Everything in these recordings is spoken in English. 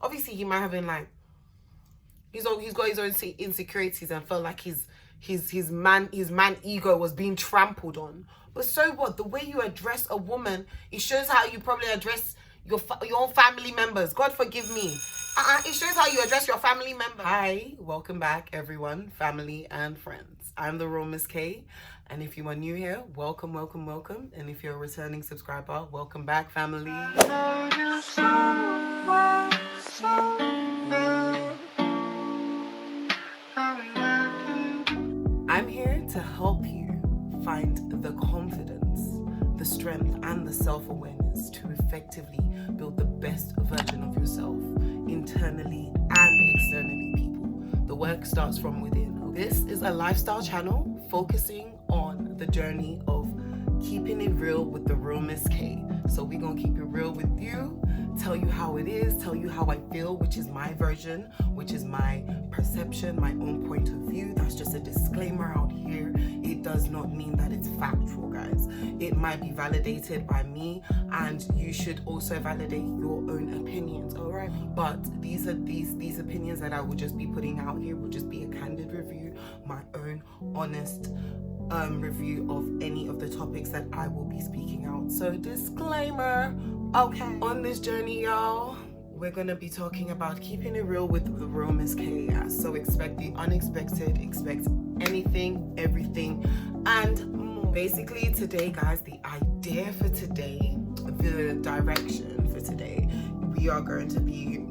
obviously he might have been like, he's got his own insecurities and felt like his man ego was being trampled on. But so what? The way you address a woman, it shows how you probably address your own family members. God forgive me. It shows how you address your family members. Hi, welcome back everyone, family and friends. I'm the Real Miss Kae, and if you are new here, welcome. And if you're a returning subscriber, welcome back, family. I'm here to help you find the confidence, the strength, and the self-awareness to effectively build the best version of yourself, internally and externally, people. The work starts from within. This is a lifestyle channel focusing on the journey of keeping it real with the Real Miss Kae. So we're gonna keep it real with you, tell you how it is, tell you how I feel, which is my version, which is my perception, my own point of view. That's just a disclaimer out here. It does not mean that it's factual, guys. It might be validated by me, and you should also validate your own opinions, all right? But these opinions that I will just be putting out here will just be a candid review, my own honest review of any of the topics that I will be speaking out. So disclaimer. Okay, on this journey, y'all, we're gonna be talking about keeping it real with the Real Miss Kae. So expect the unexpected, expect anything, everything, and more. Basically today, guys, the idea for today, the direction for today, we are going to be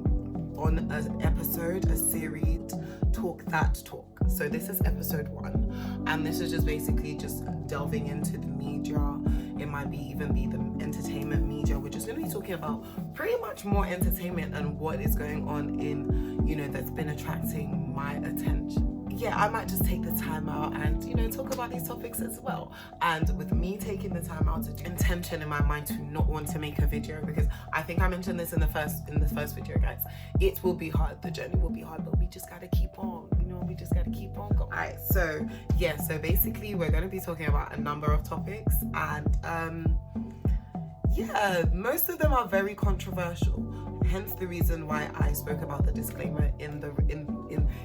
on an episode, a series, Talk That Talk. So this is episode 1, and this is just basically just delving into the media. It might be even be the entertainment media. We're just going to be talking about pretty much more entertainment and what is going on in, that's been attracting my attention. Yeah, I might just take the time out and, talk about these topics as well. And with me taking the time out, to intention in my mind to not want to make a video, because I think I mentioned this in the first video, guys. It will be hard. The journey will be hard, but we just got to keep on. We just got to keep on going. All right, so yeah, so basically we're going to be talking about a number of topics, and yeah, most of them are very controversial. Hence the reason why I spoke about the disclaimer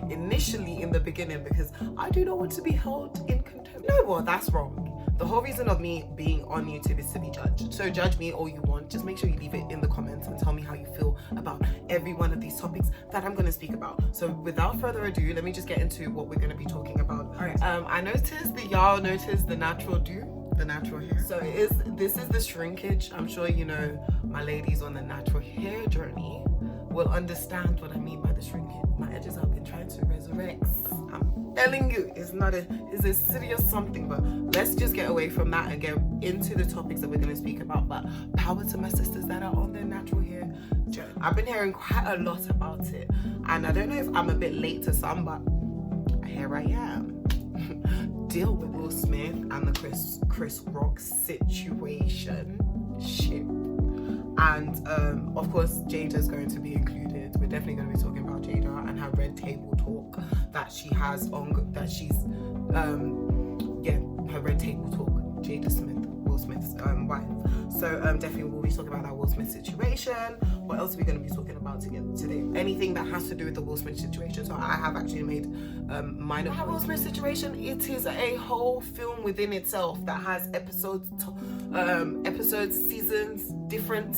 initially in the beginning, because I do not want to be held in contempt. No, well, that's wrong. The whole reason of me being on YouTube is to be judged. So judge me all you want. Just make sure you leave it in the comments and tell me how you feel about every one of these topics that I'm going to speak about. So without further ado, let me just get into what we're going to be talking about. All right. I noticed that y'all noticed the natural hair. So this is the shrinkage. I'm sure my ladies on the natural hair journey will understand what I mean by the shrinkage. My edges have been trying to resurrect. I'm telling you, it's a serious something. But let's just get away from that and get into the topics that we're going to speak about. But power to my sisters that are on their natural hair journey. I've been hearing quite a lot about it, and I don't know if I'm a bit late to some, but here I am. Deal with Will Smith and the Chris Rock situation. Shit. And of course, Jada's going to be included. We're definitely going to be talking about Jada and her red table talk that she has on, that she's her red table talk. Jada Smith, Will Smith's wife. So definitely we'll be talking about that Will Smith situation. What else are we going to be talking about today? Anything that has to do with the Will Smith situation. So I have actually made mine of Will Smith situation. It is a whole film within itself that has episodes, seasons, different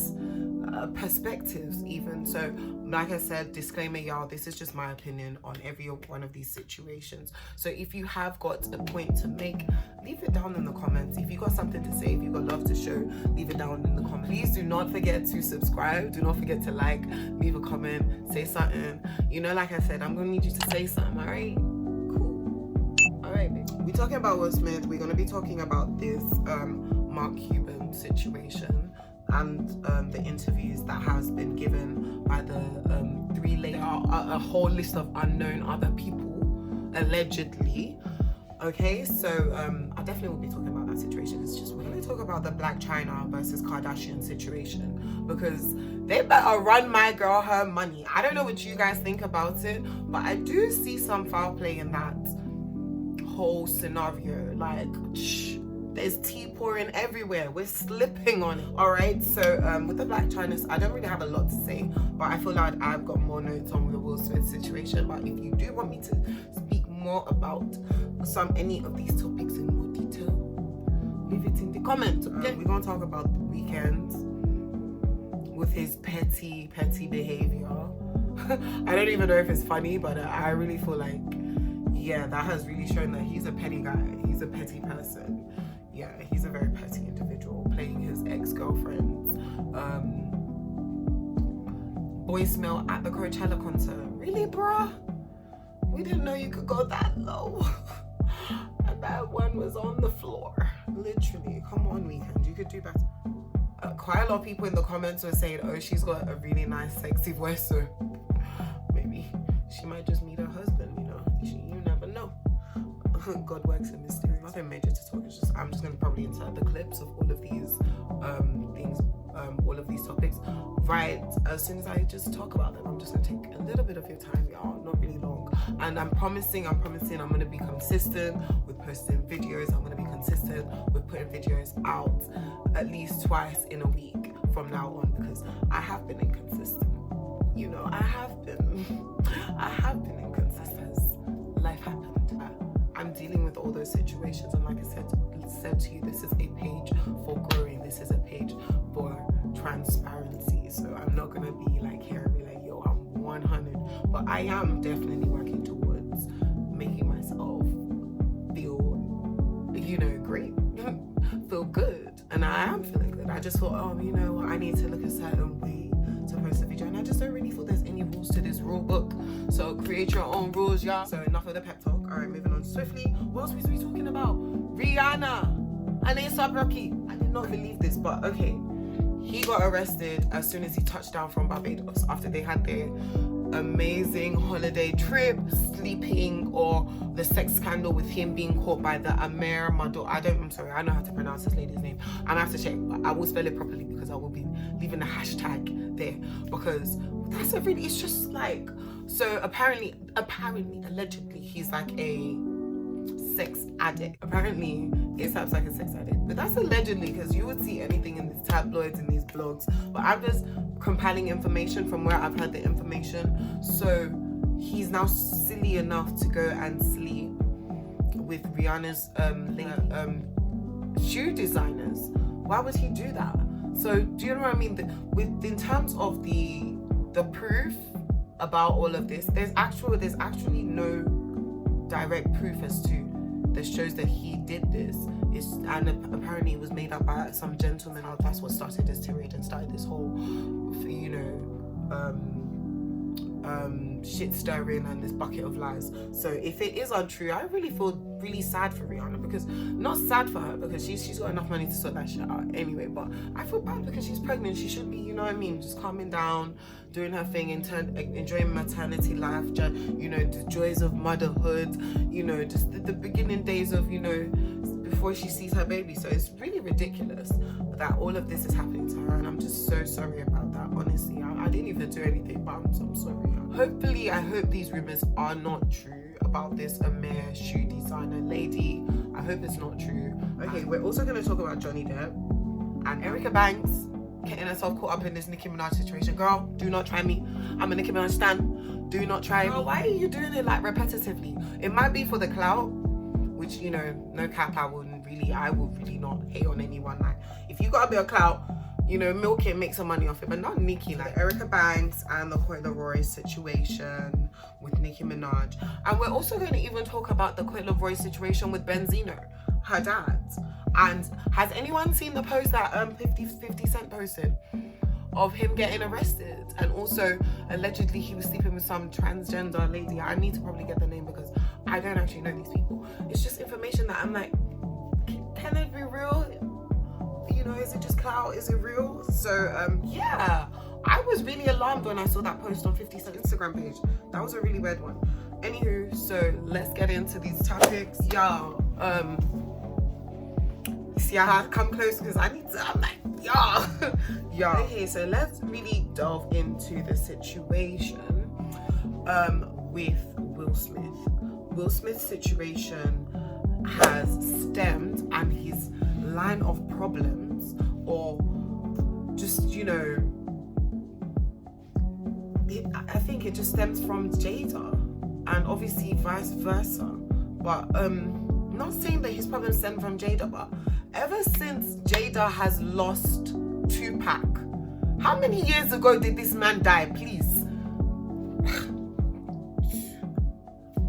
perspectives even. So like I said, disclaimer, y'all, this is just my opinion on every one of these situations. So if you have got a point to make, leave it down in the comments. If you got something to say, if you got love to show, leave it down in the comments. Please do not forget to subscribe. Do not forget to like, leave a comment, say something. Like I said, I'm gonna need you to say something. All right, cool. All right, babe. We're talking about Will Smith. We're gonna be talking about this Mark Cuban situation and the interviews that has been given by the three ladies. A whole list of unknown other people, allegedly. Okay, so I definitely will be talking about that situation. It's just, we're going to talk about the Black China versus Kardashian situation, because they better run my girl her money. I don't know what you guys think about it, but I do see some foul play in that whole scenario. Like, There's tea pouring everywhere. We're slipping on it. All right. So with the Black Chynavs, I don't really have a lot to say, but I feel like I've got more notes on the Will Smith situation. But if you do want me to speak more about any of these topics in more detail, leave it in the comments. Okay. We're gonna talk about the weekend with his petty behavior. I don't even know if it's funny, but I really feel like, yeah, that has really shown that he's a petty guy. He's a petty person. Yeah, he's a very petty individual, playing his ex-girlfriend's voicemail at the Coachella concert. Really, bruh? We didn't know you could go that low. And that one was on the floor. Literally, come on, weekend, you could do better. Quite a lot of people in the comments were saying, oh, she's got a really nice, sexy voice, so maybe she might just meet her husband, you know? You never know. God works in mysterious. Nothing major to talk. It's just I'm just gonna probably insert the clips of all of these things, all of these topics, right as soon as I just talk about them. I'm just gonna take a little bit of your time, y'all, not really long. And I'm promising I'm gonna be consistent with posting videos. I'm gonna be consistent with putting videos out at least twice in a week from now on, because I have been inconsistent. You know, I have been inconsistent. Life happened. I'm dealing with all those situations, and like I said to you, this is a page for growing. This is a page for transparency. So I'm not gonna be like here and be like, yo, I'm 100, but I am definitely working towards making myself feel, you know, great, feel good, and I am feeling good. I just thought, oh, you know, I need to look a certain way to post a video, and I just don't really feel there's any rules to this rule book. So create your own rules, y'all. So enough of the pep talk. All right, moving on swiftly. What else was we talking about? Rihanna and A$AP Rocky. I did not believe this, but okay. He got arrested as soon as he touched down from Barbados after they had their amazing holiday trip, sleeping, or the sex scandal with him being caught by the Amir Mado. I'm sorry, I know how to pronounce this lady's name. I'm gonna have to check, but I will spell it properly because I will be leaving a hashtag there, because that's a really, it's just like, so apparently, allegedly, he's like a sex addict. Apparently, A$AP's like a sex addict, but that's allegedly, because you would see anything in these tabloids and these blogs, but I'm just compiling information from where I've heard the information. So he's now silly enough to go and sleep with Rihanna's shoe designers. Why would he do that? So do you know what I mean? In terms of the proof about all of this, there's actually no direct proof as to that shows that he did this. And apparently it was made up by some gentleman. That's what started this tirade and started this whole, you know, shit stirring and this bucket of lies. So if it is untrue, I really feel really sad for Rihanna, because not sad for her because she's got enough money to sort that shit out anyway, but I feel bad because she's pregnant. She should be, you know what I mean, just calming down, doing her thing, enjoying maternity life, you know, the joys of motherhood, you know, just the beginning days of, you know, before she sees her baby. So it's really ridiculous that all of this is happening to her, and I'm just so sorry about that. Honestly, I didn't even do anything, but I'm sorry. Hopefully, I hope these rumors are not true about this Amir shoe designer lady. I hope it's not true. Okay, we're also going to talk about Johnny Depp and Erica Banks getting herself caught up in this Nicki Minaj situation. Girl, do not try me. I'm a Nicki Minaj stan. Do not try me. Why are you doing it like repetitively? It might be for the clout, which, you know, no cap, I would really not hate on anyone. Like, if you got a bit of clout, you know, milk it, make some money off it, but not Nicki. Like Erica Banks and the Coit Leroy situation with Nicki Minaj. And we're also going to even talk about the Coit Leroy situation with Benzino, her dad. And has anyone seen the post that 50 Cent posted of him getting arrested? And also allegedly he was sleeping with some transgender lady. I need to probably get the name because I don't actually know these people. It's just information that I'm like, can it be real? You know, is it just clout? Is it real? So yeah, I was really alarmed when I saw that post on 50 Cent Instagram page. That was a really weird one. Anywho, so let's get into these topics. Y'all, see, I have to come close because I need to, I'm like, y'all. Okay, so let's really delve into the situation with Will Smith. Will Smith's situation has stemmed, and his line of problems, or just, you know, I think it just stems from Jada, and obviously vice versa. But not saying that his problems stem from Jada, but ever since Jada has lost Tupac, how many years ago did this man die, please?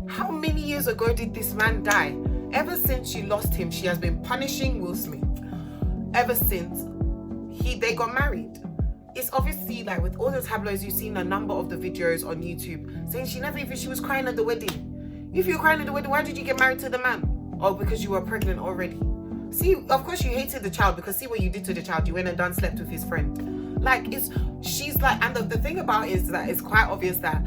How many years ago did this man die? Ever since she lost him, she has been punishing Will Smith. Ever since they got married. It's obviously like with all the tabloids, you've seen a number of the videos on YouTube saying she was crying at the wedding. If you were crying at the wedding, why did you get married to the man? Oh, because you were pregnant already. See, of course you hated the child, because see what you did to the child. You went and slept with his friend. Like, she's like, and the thing about it is that it's quite obvious that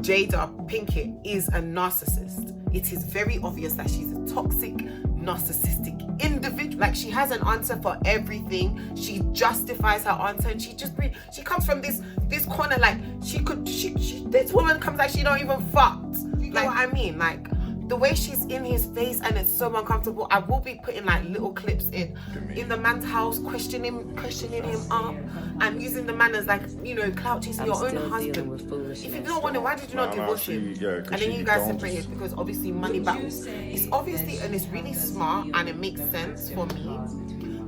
Jada Pinkett is a narcissist. It is very obvious that she's a toxic, narcissistic individual. Like, she has an answer for everything. She justifies her answer, and she comes from this corner like this woman comes like she don't even fuck. You know what I mean? Like, the way she's in his face, and it's so uncomfortable. I will be putting like little clips in the man's house, questioning him up, and using the man as like, you know, clout chasing your own husband. If you don't want it, why did you not divorce him? And then you guys separated because obviously money battles. It's obviously, and it's really smart, and it makes sense for me.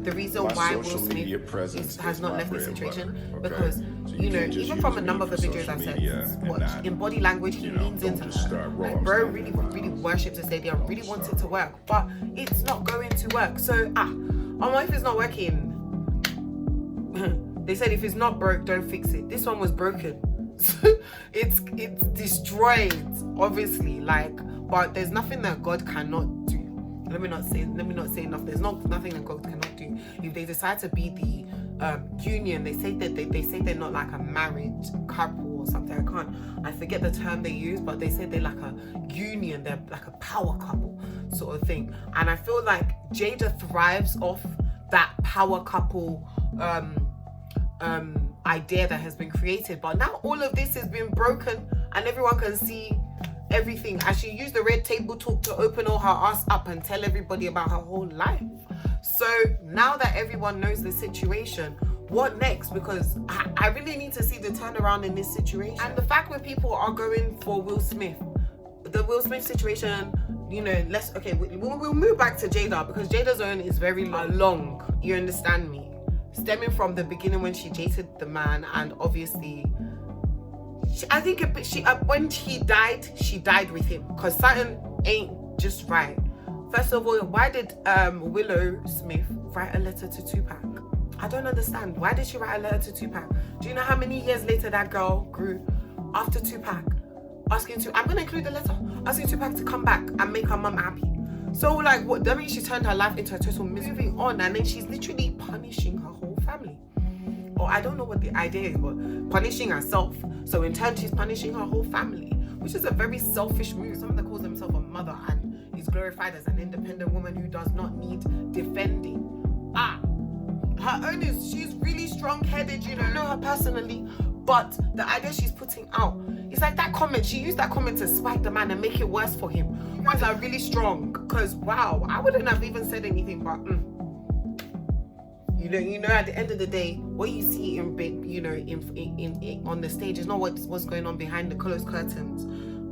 The reason why Will Smith has not left this situation, because, you know, even from a number of the videos I've said, in body language, he leans into her. Like, bro really, really worships this lady and really wants it to work, but it's not going to work. So, if it's not working, they said if it's not broke, don't fix it. This one was broken. it's destroyed, obviously, like, but there's nothing that God cannot do. Let me not say enough. There's nothing that God cannot do. If they decide to be the union, they say that they say they're not like a married couple or something. I forget the term they use, but they say they're like a union. They're like a power couple sort of thing. And I feel like Jada thrives off that power couple idea that has been created. But now all of this has been broken, and everyone can see everything, as she used the red table talk to open all her ass up and tell everybody about her whole life. So now that everyone knows the situation, what next? Because I really need to see the turnaround in this situation. And the fact where people are going for Will Smith, the Will Smith situation, you know, we'll move back to Jada, because Jada's own is very long, you understand me, stemming from the beginning when she dated the man, and obviously I think when he died, she died with him, because something ain't just right. First of all, why did Willow Smith write a letter to Tupac? I don't understand. Why did she write a letter to Tupac? Do you know how many years later that girl grew after Tupac? I'm going to include the letter, asking Tupac to come back and make her mum happy. So, like, what? That means she turned her life into a total misery on, and then she's literally punishing her whole family. Or I don't know what the idea is, but punishing herself. So in turn, she's punishing her whole family, which is a very selfish move. Someone that calls himself a mother and is glorified as an independent woman who does not need defending. Her own she's really strong-headed, you know her personally, but the idea she's putting out, it's like that comment. She used that comment to spike the man and make it worse for him. You guys are really strong, because wow, I wouldn't have even said anything, but you know, at the end of the day, what you see in on the stage is not what's going on behind the closed curtains.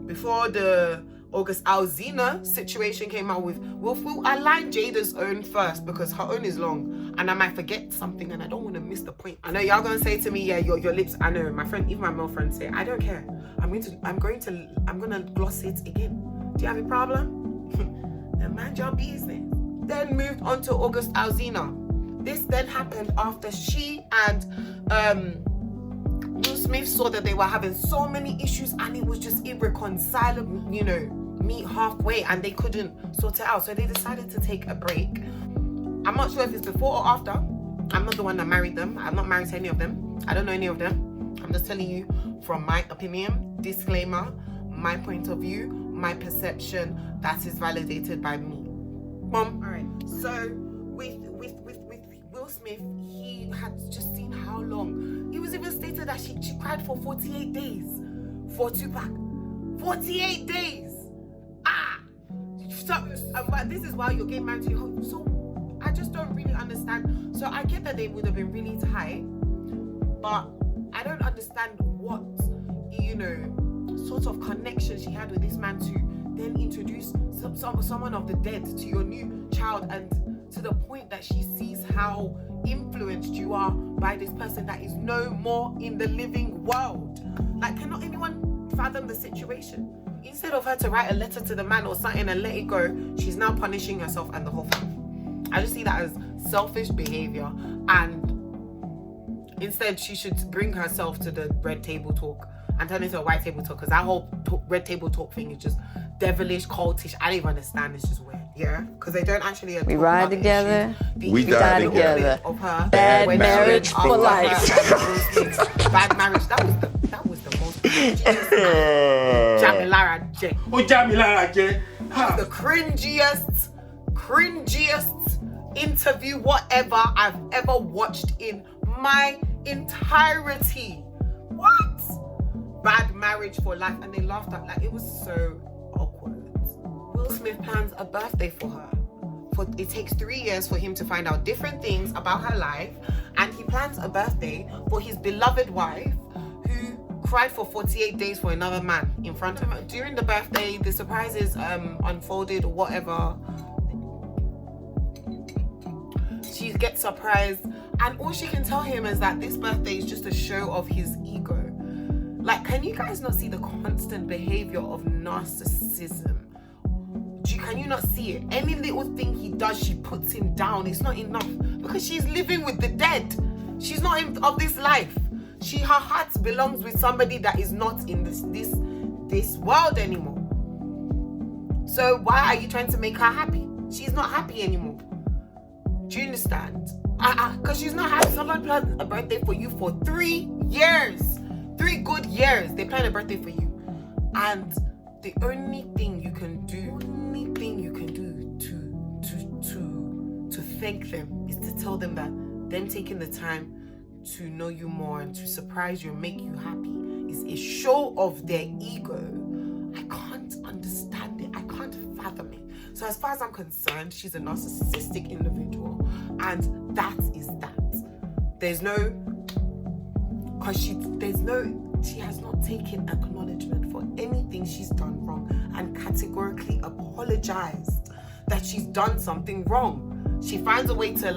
Before the August Alsina situation came out with, we'll align Jada's own first, because her own is long, and I might forget something, and I don't want to miss the point. I know y'all gonna say to me, yeah, your lips. I know my friend, even my male friends say, I don't care. I'm gonna gloss it again. Do you have a problem? Then mind your business. Then moved on to August Alsina. This then happened after she and Will Smith saw that they were having so many issues, and it was just irreconcilable, you know, meet halfway, and they couldn't sort it out. So they decided to take a break. I'm not sure if it's before or after. I'm not the one that married them. I'm not married to any of them. I don't know any of them. I'm just telling you from my opinion, disclaimer, my point of view, my perception, that is validated by me. All right. So with Will Smith, he had just seen how long. It was even stated that she cried for 48 days for Tupac. 48 days. But this is why you're getting married to your husband. So I just don't really understand. So I get that they would have been really tight, but I don't understand what, sort of connection she had with this man to then introduce someone of the dead to your new child, and to the point that she sees how influenced you are by this person that is no more in the living world. Like, cannot anyone fathom the situation? Instead of her to write a letter to the man or something and let it go, she's now punishing herself and the whole family. I just see that as selfish behavior, and instead she should bring herself to the red table talk and turn into a white table talk, because that whole red table talk thing is just devilish, cultish. I don't even understand. It's just weird. Yeah, because they don't actually. We ride together. We die together. Of her Bad marriage for life. Bad marriage. That was the most. Jamilara J. Oh, Jamilara J. The cringiest interview whatever I've ever watched in my entirety. What? Bad marriage for life. And they laughed at, like, it was so awkward. Will Smith plans a birthday for her. It takes 3 years for him to find out different things about her life, and he plans a birthday for his beloved wife, who cried for 48 days for another man in front of her. During the birthday, the surprises unfolded or whatever. She gets surprised, and all she can tell him is that this birthday is just a show of his ego. Like, can you guys not see the constant behavior of narcissism? Can you not see it? Any little thing he does, she puts him down. It's not enough, because she's living with the dead. She's not of this life. Her heart belongs with somebody that is not in this world anymore. So why are you trying to make her happy? She's not happy anymore. Do you understand? Because she's not happy. Someone planned a birthday for you for 3 years. 3 good years. They planned a birthday for you. And the only thing you can do to thank them is to tell them that them taking the time to know you more and to surprise you and make you happy is a show of their ego. I can't understand it. I can't fathom it. So as far as I'm concerned, she's a narcissistic individual, and that is that. She has not taken acknowledgement for anything she's done wrong, and categorically apologized that she's done something wrong. She finds a way to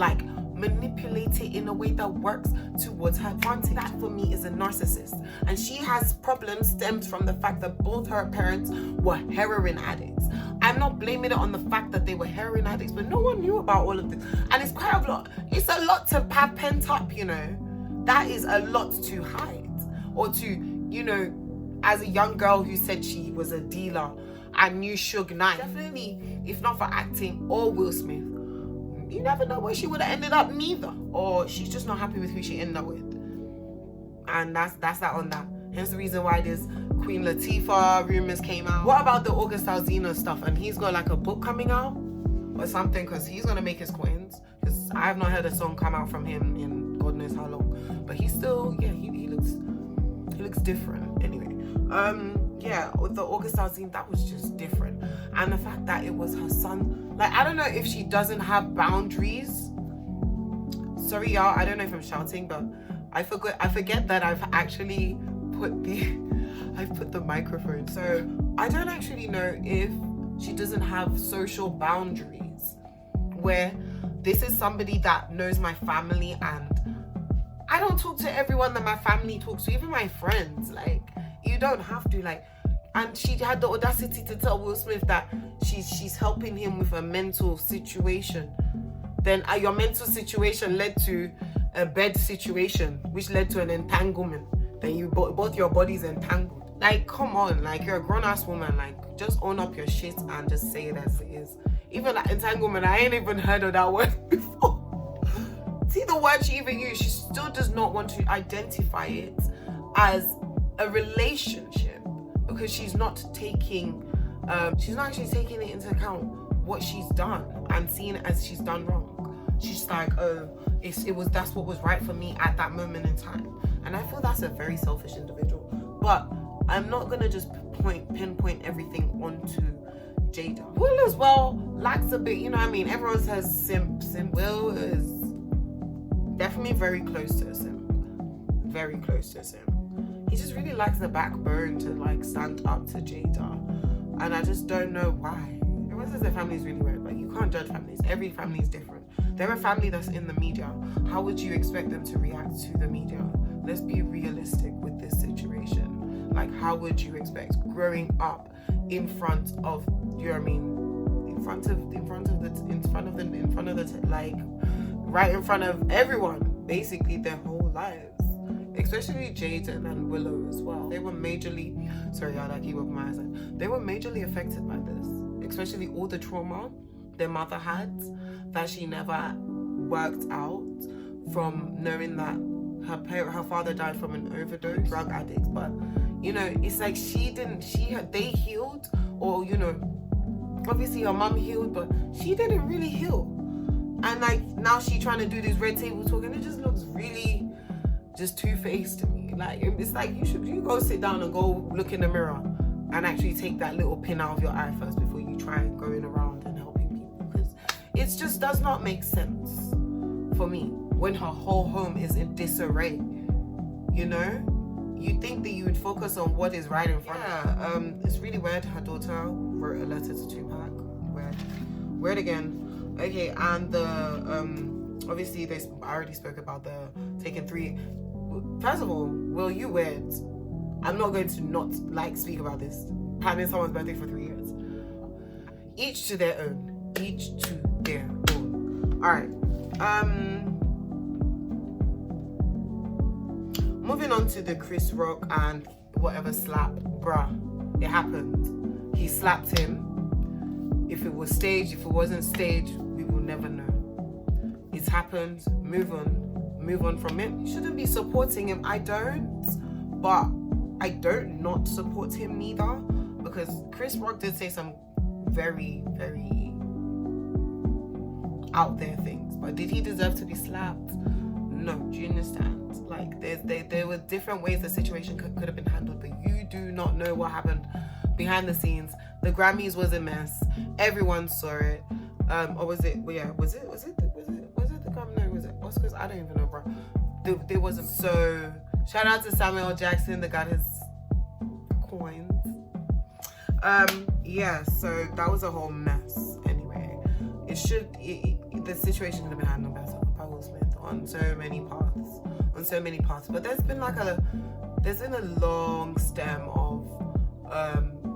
manipulate it in a way that works towards her advantage. That for me is a narcissist, and she has problems stemmed from the fact that both her parents were heroin addicts. I'm not blaming it on the fact that they were heroin addicts, but no one knew about all of this, and it's quite a lot. It's a lot to have pent up, That is a lot to hide, or to, as a young girl who said she was a dealer and knew Suge Knight. Definitely, if not for acting or Will Smith, you never know where she would have ended up neither. Or she's just not happy with who she ended up with. And that's that on that. Hence the reason why this Queen Latifah rumors came out. What about the August Alsina stuff? And he's got a book coming out or something, because he's gonna make his coins. Because I have not heard a song come out from him in God knows how long. But he's still, he looks different. Anyway, with the August Alsina, that was just different. And the fact that it was her son, I don't know if she doesn't have boundaries. Sorry y'all, I don't know if I'm shouting, but I forget that I've actually put the microphone. So I don't actually know if she doesn't have social boundaries, where this is somebody that knows my family, and I don't talk to everyone that my family talks to, even my friends. You don't have to, and she had the audacity to tell Will Smith that she's helping him with a mental situation. Then your mental situation led to a bed situation, which led to an entanglement. Then you both your bodies entangled. Come on, you're a grown-ass woman. Just own up your shit and just say it as it is. Even entanglement, I ain't even heard of that word before. See the word she even used, she still does not want to identify it as a relationship, because she's not actually taking it into account what she's done and seeing it as she's done wrong. She's that's what was right for me at that moment in time. And I feel that's a very selfish individual. But I'm not gonna just pinpoint everything onto Jada. Will as well lacks a bit, you know what I mean? Everyone says simp. Will is definitely very close to a simp. Very close to a simp. He just really lacks the backbone to like stand up to Jada. And I just don't know why. Everyone says their family is really weird, but you can't judge families. Every family is different. They're a family that's in the media. How would you expect them to react to the media? Let's be realistic with this situation. Like, how would you expect growing up in front of, you know what I mean? Right in front of everyone, basically their whole lives. Especially Jada and Willow as well. They were majorly, sorry, I keep up my eyes. They were majorly affected by this. Especially all the trauma their mother had that she never worked out from knowing that her father died from an overdose, drug addict. But you know, it's like they healed, or you know, obviously her mom healed, but she didn't really heal. And like now she trying to do this red table talk, and it just looks really just two-faced to me. Like it's like you go sit down and go look in the mirror and actually take that little pin out of your eye first before you try going around and helping people, because it just does not make sense for me when her whole home is in disarray. You know, you think that you would focus on what is right in front of you. It's really weird. Her daughter wrote a letter to Tupac. Weird again. Okay, and the obviously I already spoke about the taking 3. First of all, Will, you weird. I'm not going to not like speak about this. Planning someone's birthday for 3 years. Each to their own. Each to their own. Alright. Moving on to the Chris Rock and whatever slap. Bruh. It happened. He slapped him. If it was staged, if it wasn't staged, we will never know. It's happened. Move on from it. You shouldn't be supporting him. I don't. But I don't not support him neither, because Chris Rock did say some very, very out there things. But did he deserve to be slapped? No. Do you understand? Like there were different ways the situation could have been handled, but you do not know what happened behind the scenes. The Grammys was a mess. Everyone saw it. Or was it? Well, yeah. Was it the Grammy? No, was it Oscars? I don't even know, bro. There wasn't. So shout out to Samuel Jackson that got his coins. Yeah. So that was a whole mess. Anyway, the situation could have been handled better by Will Smith on so many paths. But there's been a long stem of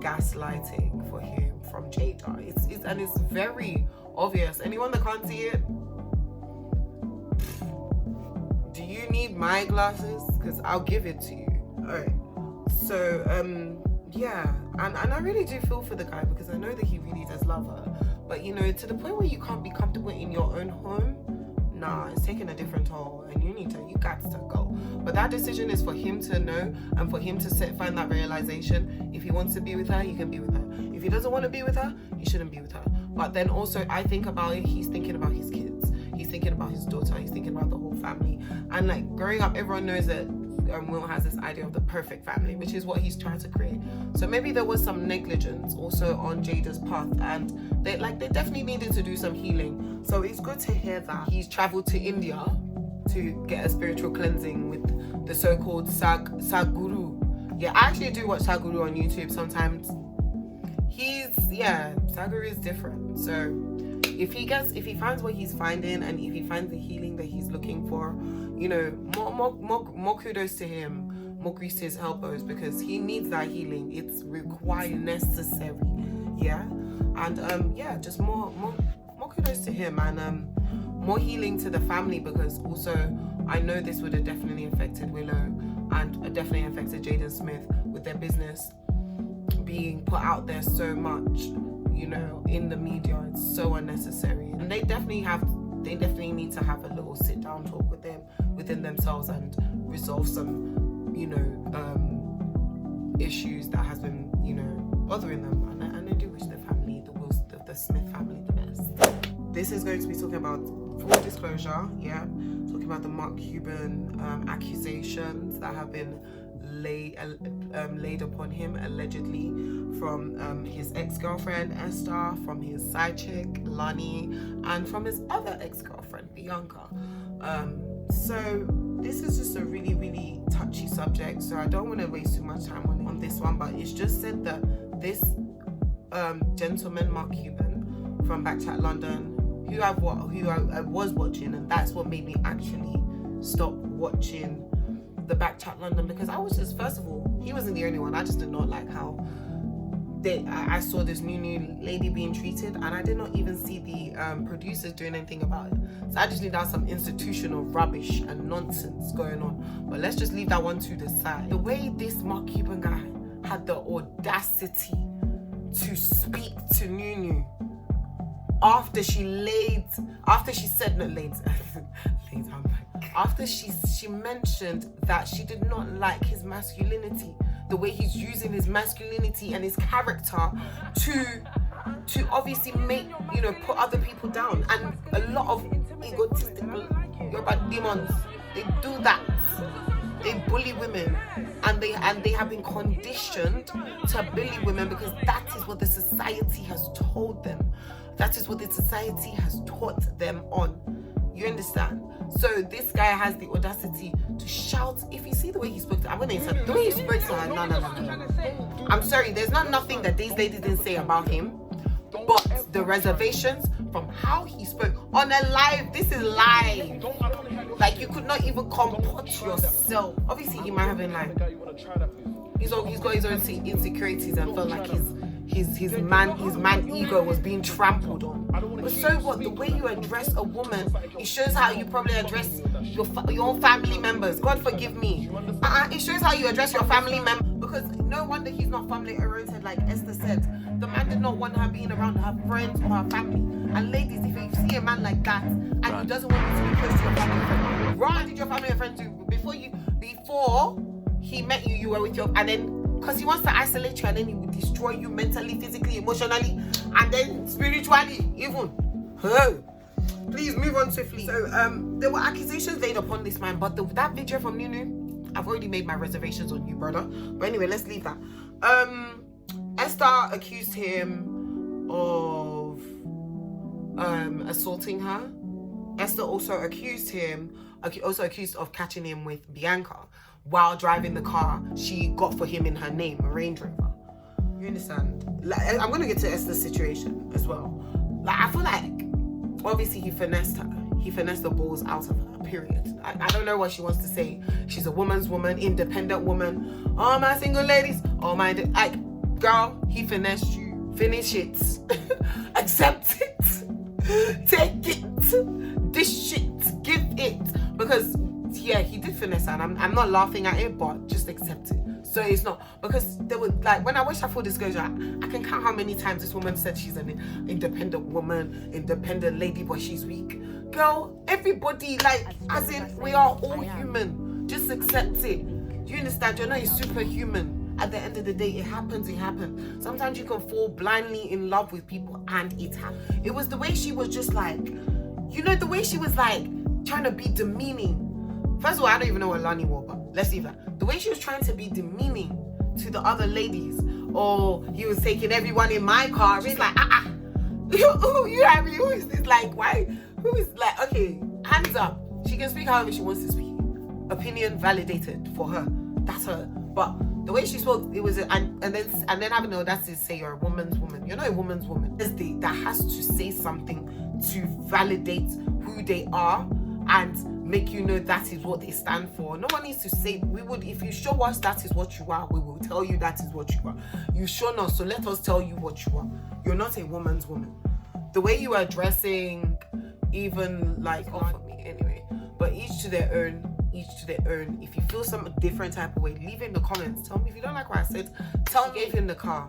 gaslighting for him from Jada. It's very obvious. Anyone that can't see it, do you need my glasses? Because I'll give it to you. Alright. So yeah, and I really do feel for the guy, because I know that he really does love her. But you know, to the point where you can't be comfortable in your own home, nah, it's taking a different toll, and you got to go. But that decision is for him to know, and for him to find that realization. If he wants to be with her, he can be with her. If he doesn't want to be with her, he shouldn't be with her. But then also, I think about it, he's thinking about his kids. He's thinking about his daughter. He's thinking about the whole family. And like growing up, everyone knows that Will has this idea of the perfect family, which is what he's trying to create. So maybe there was some negligence also on Jada's path, and they definitely needed to do some healing. So it's good to hear that he's traveled to India to get a spiritual cleansing with the so-called Sadhguru. Yeah, I actually do watch Sadhguru on YouTube sometimes. Sadhguru is different. So if he finds what he's finding, and if he finds the healing that he's looking for, you know, more kudos to him, more grease to his elbows, because he needs that healing. It's required, necessary. Yeah, and just more kudos to him, and more healing to the family, because also I know this would have definitely affected Willow, and definitely affected Jaden Smith with their business being put out there so much, you know, in the media. It's so unnecessary, and they definitely need to have a little sit down talk with them within themselves and resolve some, you know, issues that has been, you know, bothering them. And I do wish the Smith family the best. This is going to be talking about full disclosure, talking about the Mark Cuban accusations that have been laid upon him allegedly from his ex-girlfriend Esther, from his side chick Lani, and from his other ex-girlfriend Bianca. So this is just a really, really touchy subject, so I don't want to waste too much time on this one, but it's just said that this gentleman, Mark Cuban from Backchat London, who I was watching, and that's what made me actually stop watching the Backchat London, because I was just, first of all, he wasn't the only one. I just did not like how I saw this new lady being treated, and I did not even see the producers doing anything about it. So I just knew that was some institutional rubbish and nonsense going on. But let's just leave that one to the side. The way this Mark Cuban guy had the audacity to speak to Nunu after she mentioned that she did not like his masculinity, the way he's using his masculinity and his character to obviously make, put other people down. And a lot of egotistical Yoruba demons, they do that. They bully women, and they have been conditioned to bully women because that is what the society has told them. That is what the society has taught them on. You understand? So this guy has the audacity to shout. If you see the way he spoke to her, the way he spoke to her, no. I'm sorry, there's nothing that these ladies didn't say about him, but the reservations from how he spoke on a live. This is live. Like, you could not even comport yourself. Obviously, he might have been like, he's got his own insecurities and felt like his man ego was being trampled on. But so what? The way you address a woman, it shows how you probably address your own family members. God forgive me. It shows how you address your family members, because no wonder he's not family oriented, like Esther said. The man did not want her being around her friends or her family. And ladies, if you see a man like that and he doesn't want you to be close to your family friend, what did your family and friends do before he met you? You were with your, and then because he wants to isolate you, and then he will destroy you mentally, physically, emotionally, and then spiritually even. Oh, please move on swiftly. So there were accusations laid upon this man, but that video from Nunu, I've already made my reservations on you, brother. But anyway, let's leave that. Esther accused him of assaulting her. Esther also accused of catching him with Bianca while driving the car she got for him in her name, a Range Rover. You understand? Like, I'm gonna get to Esther's situation as well. Like, I feel like obviously he finessed her. He finessed the balls out of her, period. I don't know what she wants to say. She's a woman's woman, independent woman. All my single ladies, girl, he finessed you. Finish it. Accept it. Take it. Dish it. Give it. Because, yeah, he did finesse her, and I'm not laughing at it, but just accept it. So it's not, because there was, like, when I watched her full disclosure, I can count how many times this woman said she's an independent woman, independent lady, but she's weak. Girl, everybody, like, as in, we are all human. Just accept it. Do you understand? You're not a superhuman. At the end of the day, it happens. Sometimes you can fall blindly in love with people, and it happens. It was the way she was just like, the way she was like trying to be demeaning. First of all, I don't even know what Lani wore, but let's leave that. The way she was trying to be demeaning to the other ladies, or he was taking everyone in my car. It's like, you have me? Who is this? Like, why? Who is like? Okay, hands up. She can speak however she wants to speak. Opinion validated for her. That's her. But the way she spoke, it was, and then having the audacity to say you're a woman's woman. You're not a woman's woman. That has to say something to validate who they are and make you know that is what they stand for. No one needs to say, if you show us that is what you are, we will tell you that is what you are. You show us, so let us tell you what you are. You're not a woman's woman. The way you are dressing, even like, for me anyway, but each to their own. If you feel some different type of way, leave it in the comments. Tell me if you don't like what I said. Tell me, gave him the car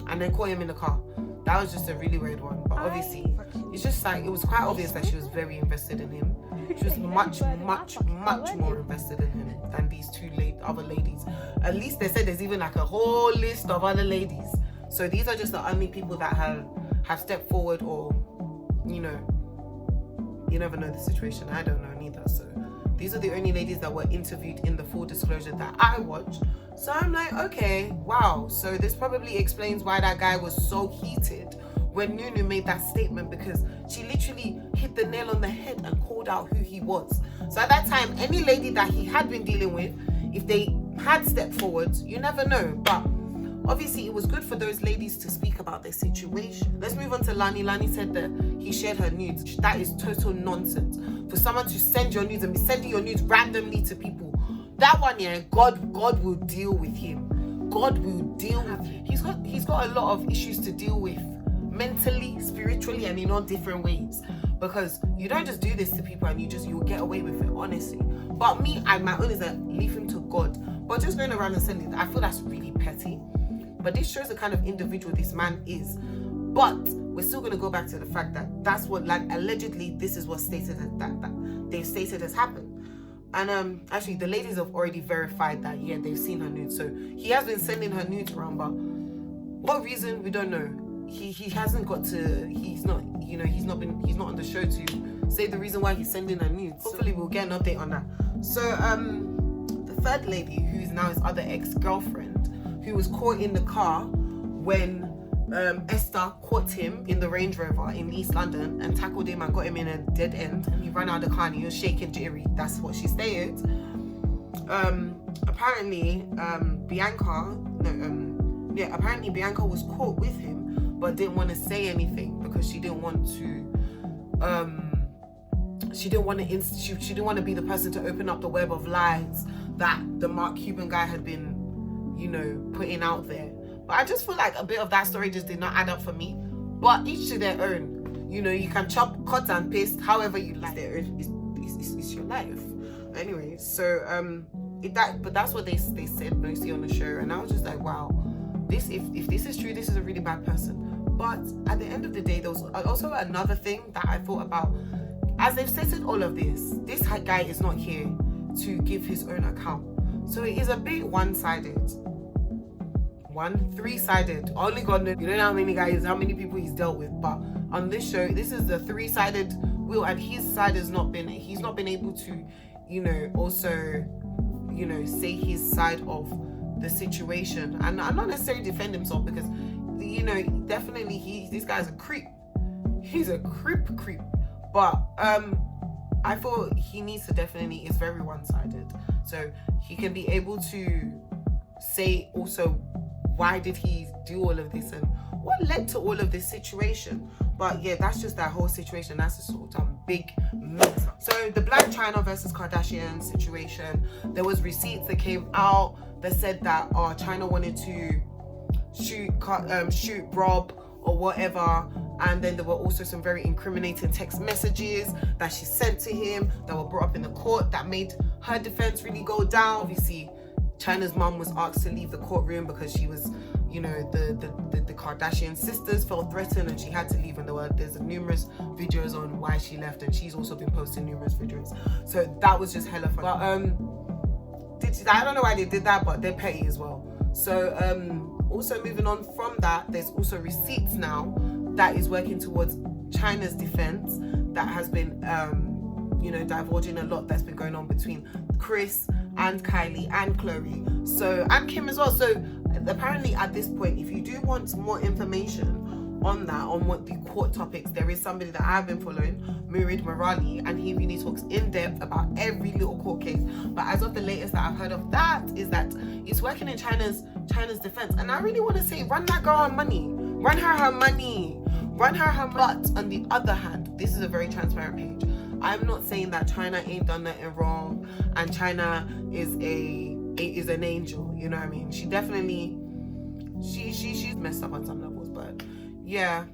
and then call him in the car. That was just a really weird one. But obviously, it's just like, it was quite obvious that she was very invested in him. She was much more invested in him than these two other ladies. At least they said there's even like a whole list of other ladies. So these are just the only people that have stepped forward, or, you never know the situation. I don't know neither. So These are the only ladies that were interviewed in the full disclosure that I watched. So I'm like, okay, wow. So this probably explains why that guy was so heated when Nunu made that statement, because she literally hit the nail on the head and called out who he was. So at that time, any lady that he had been dealing with, if they had stepped forward, you never know. But obviously it was good for those ladies to speak about their situation. Let's move on to Lani. Lani said that he shared her nudes. That is total nonsense. For someone to send your nudes and be sending your nudes randomly to people, that one, yeah, God will deal with him. God will deal with him. He's got a lot of issues to deal with, mentally, spiritually, and in all different ways. Because you don't just do this to people and you'll get away with it, honestly. But me, my own is that leave him to God. But just going around and sending, I feel that's really petty. But this shows the kind of individual this man is. But we're still going to go back to the fact that that's what, like, allegedly, this is what stated that they've stated has happened. And actually, the ladies have already verified that, yeah, they've seen her nudes. So he has been sending her nudes around, but what reason, we don't know. He hasn't got to, he's not on the show to say the reason why he's sending her nudes. Hopefully we'll get an update on that. So the third lady, who is now his other ex-girlfriend, who was caught in the car when Esther caught him in the Range Rover in East London and tackled him and got him in a dead end, and he ran out of the car and he was shaking jittery. That's what she stated. Apparently Bianca was caught with him but didn't want to say anything because she didn't want to be the person to open up the web of lies that the Mark Cuban guy had been, putting out there. But I just feel like a bit of that story just did not add up for me. But each to their own. You can cut and paste however you like. It's your life. Anyway, so but that's what they said mostly on the show, and I was just like, wow, if this is true, this is a really bad person. But at the end of the day, there was also another thing that I thought about. As they've stated all of this guy is not here to give his own account. So it is a bit one-sided. Three-sided. Only God knows. You don't know how many people he's dealt with. But on this show, this is the three-sided wheel, and his side he's not been able to, also, say his side of the situation. And not necessarily defend himself, because, definitely this guy's a creep. He's a creep. But I thought he needs to definitely, it's very one-sided. So he can be able to say also, why did he do all of this and what led to all of this situation? But yeah, that's just that whole situation. That's a sort of big mix up. So the Black China versus Kardashian situation, there was receipts that came out that said that China wanted to shoot Rob or whatever. And then there were also some very incriminating text messages that she sent to him that were brought up in the court that made her defense really go down. Obviously, China's mom was asked to leave the courtroom because she was, the Kardashian sisters felt threatened and she had to leave. And there's numerous videos on why she left, and she's also been posting numerous videos. So that was just hella funny. But I don't know why they did that, but they're petty as well. So also moving on from that, there's also receipts now that is working towards China's defense that has been divulging a lot that's been going on between Chris and Kylie and Khloe, so, and Kim as well. So apparently at this point, if you do want more information on that, on what the court topics, there is somebody that I've been following, Murid Marali, and he really talks in depth about every little court case. But as of the latest that I've heard of that is that it's working in China's defense, and I really want to say, run that girl her money, run her money. But on the other hand, this is a very transparent page. I'm not saying that China ain't done nothing wrong and China is an angel, you know what I mean? She definitely, she's messed up on some levels, but yeah,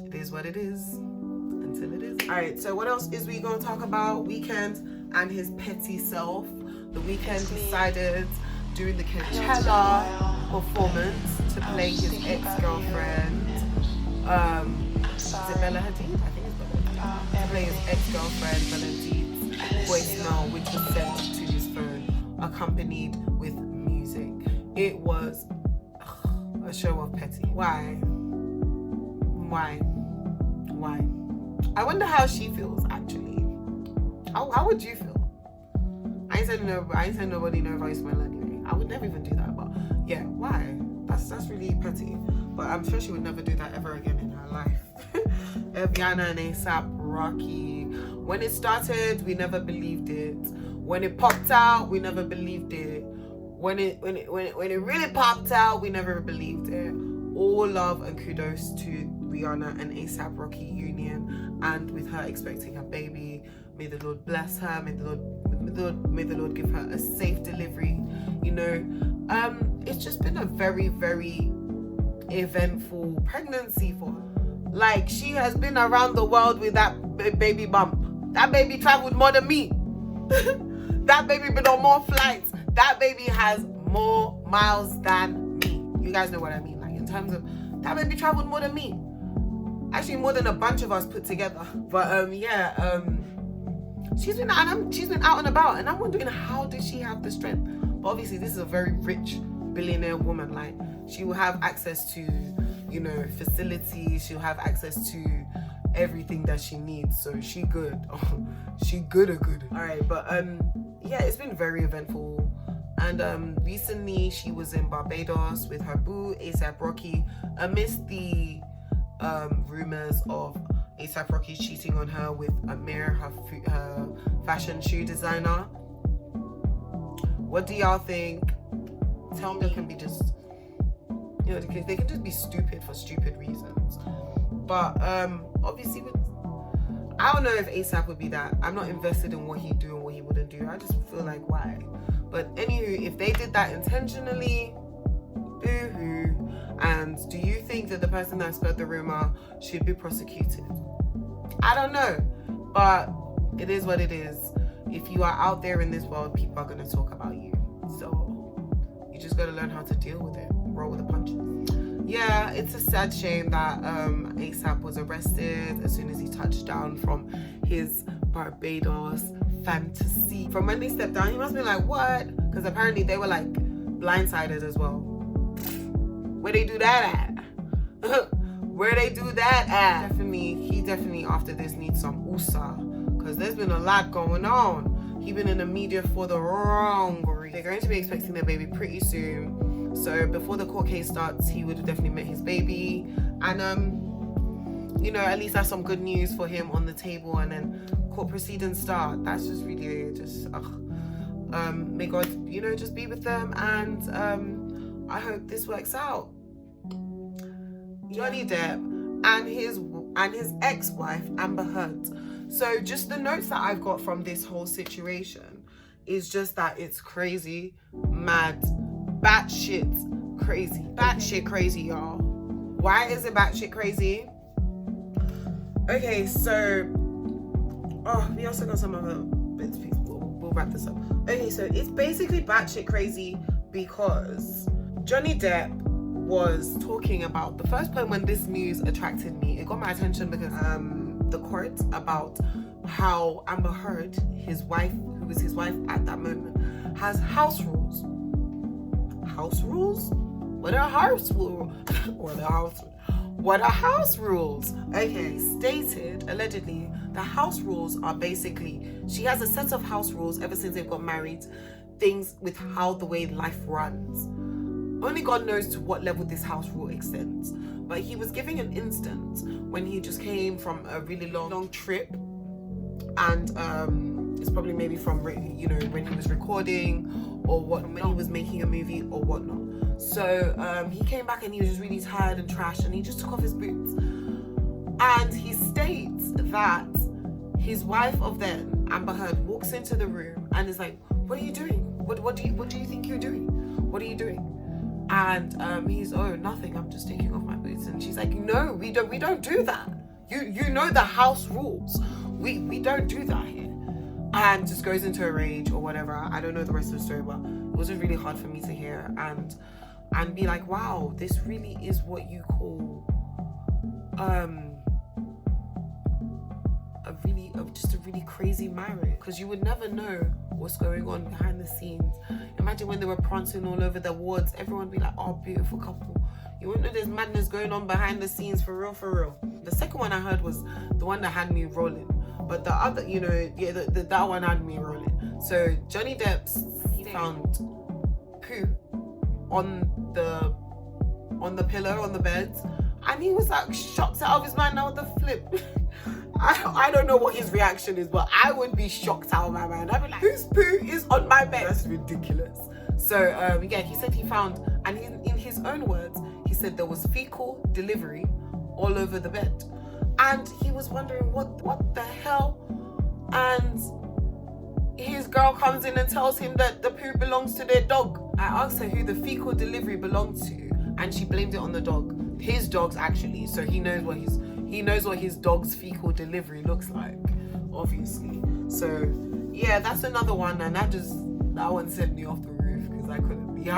it is what it is until it is. All right, so what else is we gonna talk about? Weeknd and his petty self. The Weeknd decided during the Coachella performance to play his ex-girlfriend, is it Bella Hadid? I think it's Bella Hadid. To play his ex-girlfriend Bella Hadid's voicemail, which was sent to his phone, accompanied with music. It was a show of petty. Why? I wonder how she feels, actually. How would you feel? I ain't saying nobody no voicemail anyway. I would never even do that, but yeah, why? That's really petty. But I'm sure she would never do that ever again in her life. Rihanna and ASAP Rocky. When it started, we never believed it. When it popped out, we never believed it. When it really popped out, we never believed it. All love and kudos to Rihanna and ASAP Rocky union, and with her expecting a baby. May the Lord bless her. May the Lord give her a safe delivery. You know, it's just been a very, very eventful pregnancy for her. Like, she has been around the world with that baby bump. That baby traveled more than me. That baby been on more flights. That baby has more miles than me. You guys know what I mean. Like, in terms of, that baby traveled more than me. Actually, more than a bunch of us put together. But she's been out and about, and I'm wondering, how did she have the strength? But obviously, this is a very rich billionaire woman. Like, she will have access to, you know, facilities. She'll have access to everything that she needs. So she good. She good. All right, but yeah, it's been very eventful. And recently she was in Barbados with her boo ASAP Rocky amidst the rumors of ASAP Rocky cheating on her with Amir, her fashion shoe designer. What do y'all think? Tell me. It can be just, you know, they can just be stupid for stupid reasons. But obviously, I don't know if ASAP would be that. I'm not invested in what he'd do and what he wouldn't do. I just feel like, why? But anywho, if they did that intentionally, boo-hoo. And do you think that the person that spread the rumor should be prosecuted? I don't know, but it is what it is. If you are out there in this world, people are going to talk about you. So you just got to learn how to deal with it. Roll with the punches. Yeah, it's a sad shame that ASAP was arrested as soon as he touched down from his Barbados fantasy. From when they stepped down, he must be like, what? Because apparently they were like blindsided as well. Where they do that at? Where they do that at? He definitely after this needs some USA, because there's been a lot going on. He's been in the media for the wrong reason. They're going to be expecting their baby pretty soon. So before the court case starts, he would have definitely met his baby. And you know, at least that's some good news for him on the table. And then court proceedings start. That's just really just may God, you know, just be with them. And I hope this works out. Johnny Depp and his ex-wife Amber Heard. So just the notes that I've got from this whole situation is just that it's crazy, mad, batshit crazy, y'all. Why is it batshit crazy? Okay, so we also got some other bits. We'll wrap this up. Okay, so it's basically batshit crazy because Johnny Depp was talking about, the first point when this news attracted me, it got my attention because the court about how Amber Heard, his wife, who was his wife at that moment, has house rules. House rules? What are house rules? What are house rules? Okay, stated, allegedly, the house rules are basically, she has a set of house rules ever since they've got married, things with how the way life runs. Only God knows to what level this house rule extends. But he was giving an instance when he just came from a really long trip, and it's probably maybe from, you know, when he was recording or when he was making a movie or whatnot. So he came back and he was just really tired and trashed, and he just took off his boots. And he states that his wife of then, Amber Heard, walks into the room and is like, "What are you doing? What do you think you're doing? What are you doing?" And he's, "Oh, nothing, I'm just taking off my boots." And she's like, "No, we don't do that. You know the house rules. We don't do that here." And just goes into a rage or whatever. I don't know the rest of the story, but it was just really hard for me to hear and be like, wow, this really is what you call just a really crazy marriage, because you would never know what's going on behind the scenes. Imagine when they were prancing all over the wards, everyone would be like, "Oh, beautiful couple." You wouldn't know there's madness going on behind the scenes, for real. The second one I heard was the one that had me rolling, but the other, you know, yeah, that one had me rolling. So Johnny Depp found poo on the pillow on the bed, and he was like shocked out of his mind. Now what the flip? I don't know what his reaction is, but I would be shocked out of my mind. I'd be like, whose poo is on my bed? That's ridiculous. So yeah, he said he found, and in his own words, he said there was fecal delivery all over the bed, and he was wondering what the hell. And his girl comes in and tells him that the poo belongs to their dog. I asked her who the fecal delivery belonged to, and she blamed it on the dog. His dog's actually, so he knows what his dog's fecal delivery looks like, obviously. So yeah, that's another one, and that one sent me off the roof because I couldn't. You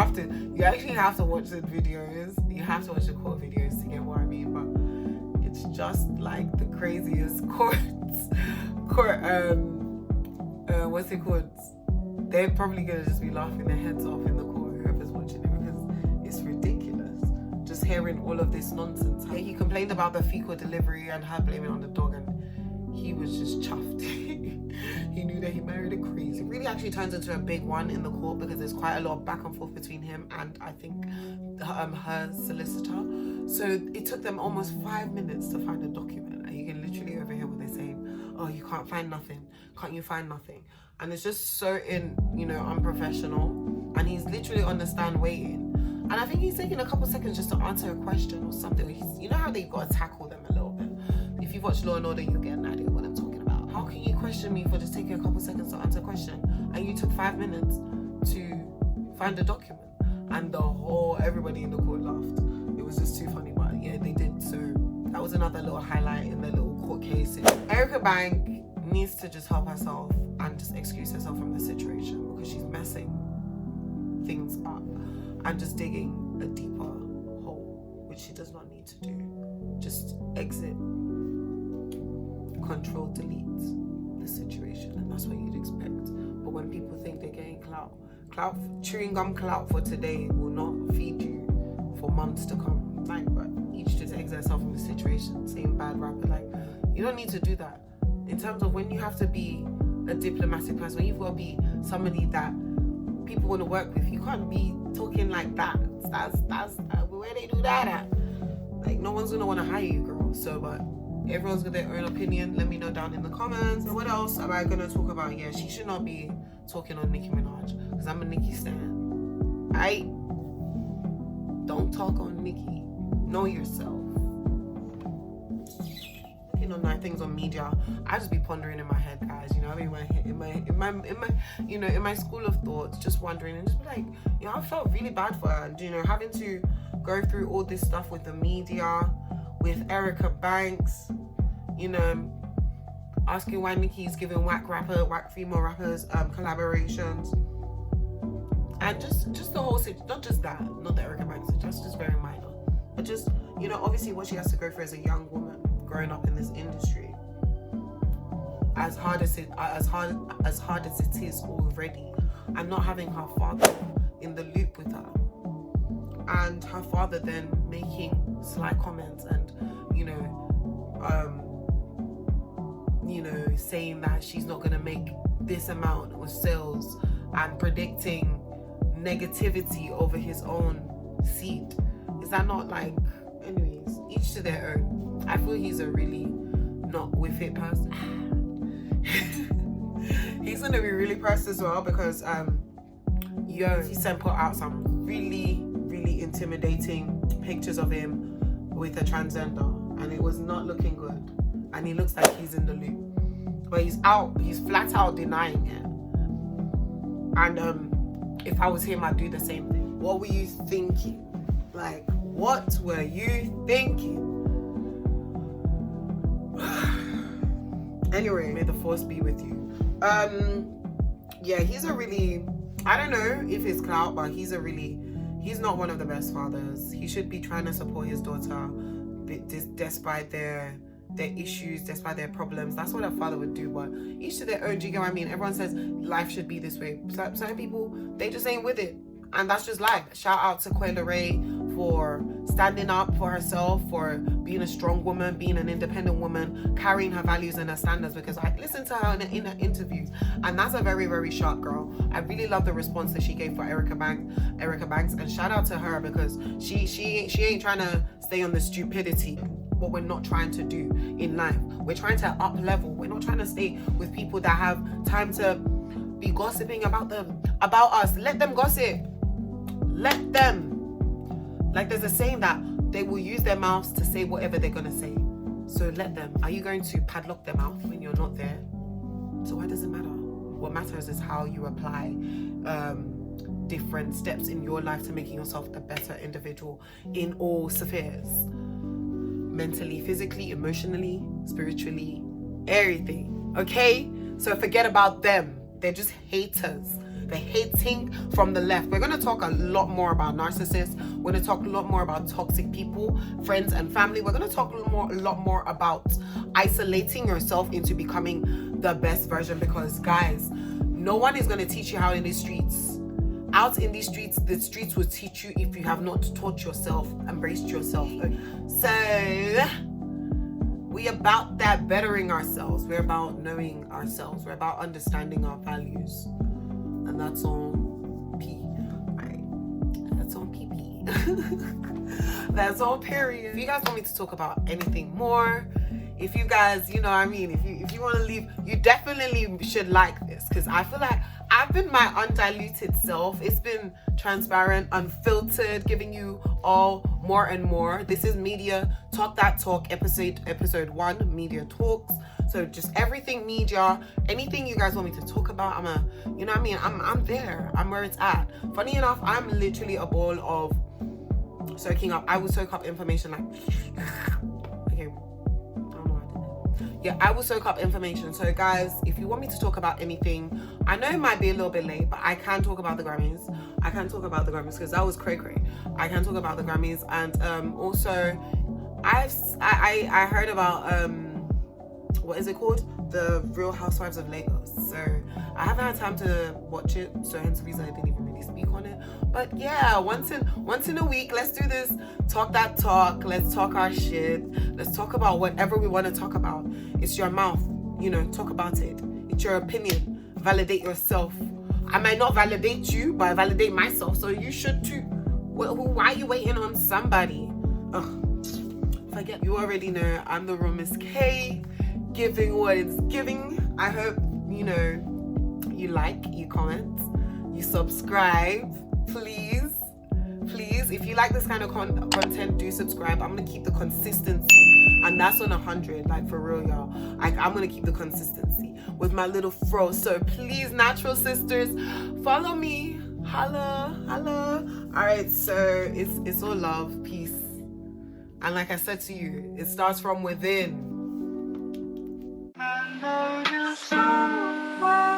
actually have to watch the videos. You have to watch the court videos to get what I mean. But it's just like the craziest what's it called? They're probably gonna just be laughing their heads off in the court, whoever's watching it, because it's ridiculous. Just hearing all of this nonsense. He complained about the fecal delivery and her blaming on the dog, and he was just chuffed. He knew that he married a crazy. It really actually turns into a big one in the court because there's quite a lot of back and forth between him and I think her solicitor. So it took them almost 5 minutes to find a document, and you can literally overhear what they're saying. Oh, you can't find nothing. Can't you find nothing? And it's just so unprofessional. And he's literally on the stand waiting. And I think he's taking a couple seconds just to answer a question or something. You know how they've got to tackle them a little bit. If you've watched Law and Order, you get an idea of what I'm talking about. How can you question me for just taking a couple seconds to answer a question? And you took 5 minutes to find a document. And everybody in the court laughed. It was just too funny, but yeah, they did. So that was another little highlight in the little court case. Erica Bank needs to just help herself and just excuse herself from the situation because she's messing things up and just digging a deeper hole, which she does not need to do. Just exit, control, delete the situation, and that's what you'd expect. But when people think they're getting clout, chewing gum clout for today will not feed you for months to come. Like, but each just exit herself from the situation, saying bad rapper. Like, you don't need to do that. In terms of when you have to be a diplomatic person, when you've got to be somebody that people want to work with, you can't be talking like that. That's where they do that at. Like, no one's gonna want to hire you, girl. So, but everyone's got their own opinion. Let me know down in the comments. And what else am I gonna talk about? Yeah, she should not be talking on Nicki Minaj because I'm a Nicki stan. Don't talk on Nicki. Know yourself. On things on media, I just be pondering in my head, guys. You know, in my school of thoughts, just wondering and just be like, I felt really bad for her. And, having to go through all this stuff with the media, with Erica Banks, asking why Nicki's giving whack female rappers collaborations, and just the whole situation. Not just that, not the Erica Banks, just very minor, but just obviously what she has to go through as a young woman growing up in this industry, as hard as it is already, and not having her father in the loop with her, and her father then making sly comments and saying that she's not gonna make this amount of sales and predicting negativity over his own seat. Is that not like, anyways, each to their own. I feel he's a really not with it person. He's gonna be really pressed as well because he put out some really, really intimidating pictures of him with a transgender, and it was not looking good. And he looks like he's in the loop, but he's flat out denying it. And if I was him, I'd do the same thing. What were you thinking? Like, what were you thinking? Anyway, may the force be with you. Yeah, he's a really, I don't know if it's clout, but he's not one of the best fathers. He should be trying to support his daughter despite their issues, despite their problems. That's what a father would do, but each to their own. Do you get what I mean? Everyone says life should be this way. Certain people, they just ain't with it, and that's just life. Shout out to Quayle Ray for standing up for herself, for being a strong woman, being an independent woman, carrying her values and her standards, because I listened to her in an interview, and that's a very, very sharp girl. I really love the response that she gave for Erica Banks, and shout out to her, because she ain't trying to stay on the stupidity. What we're not trying to do in life. We're trying to up level. We're not trying to stay with people that have time to be gossiping about us. Let them gossip. Let them. Like there's a saying that they will use their mouths to say whatever they're gonna say. So let them. Are you going to padlock their mouth when you're not there? So why does it matter? What matters is how you apply different steps in your life to making yourself a better individual in all spheres. Mentally, physically, emotionally, spiritually, everything. Okay? So forget about them. They're just haters. They're hating from the left. We're going to talk a lot more about narcissists. We're going to talk a lot more about toxic people, friends and family. We're going to talk a lot more about isolating yourself into becoming the best version, because guys, no one is going to teach you how in these streets. Out in these streets, the streets will teach you if you have not taught yourself, embraced yourself. So we about that bettering ourselves. We're about knowing ourselves. We're about understanding our values. And that's on P. Right? That's on PP. That's on period. If you guys want me to talk about anything more, if you guys, you know what I mean, if you want to leave, you definitely should like this, because I feel like I've been my undiluted self. It's been transparent, unfiltered, giving you all more and more. This is Media Talk That Talk, episode 1, Media Talks. So just everything media, anything you guys want me to talk about, you know what I mean? I'm there. I'm where it's at. Funny enough, I'm literally a ball of soaking up. I will soak up information like, okay. Yeah, I will soak up information. So guys, if you want me to talk about anything, I know it might be a little bit late, but I can talk about the Grammys. I can talk about the Grammys because that was cray-cray. I can talk about the Grammys, and also I heard about what is it called? The Real Housewives of Lagos. So I haven't had time to watch it, so hence the reason I didn't even really speak on it. But yeah, once in a week, let's do this. Talk that talk. Let's talk our shit. Let's talk about whatever we want to talk about. It's your mouth, you know, talk about it. It's your opinion. Validate yourself. I might not validate you, but I validate myself, so you should too. Why are you waiting on somebody? Forget. You already know I'm the Real Miss Kae, giving what it's giving. I hope, you know, you like, you comment, you subscribe. Please, if you like this kind of content, do subscribe. I'm gonna keep the consistency, and that's on 100, like for real, y'all. I'm gonna keep the consistency with my little fro. So please, natural sisters, follow me. Holla. All right, so it's all love, peace, and like I said to you, it starts from within. I know you so well.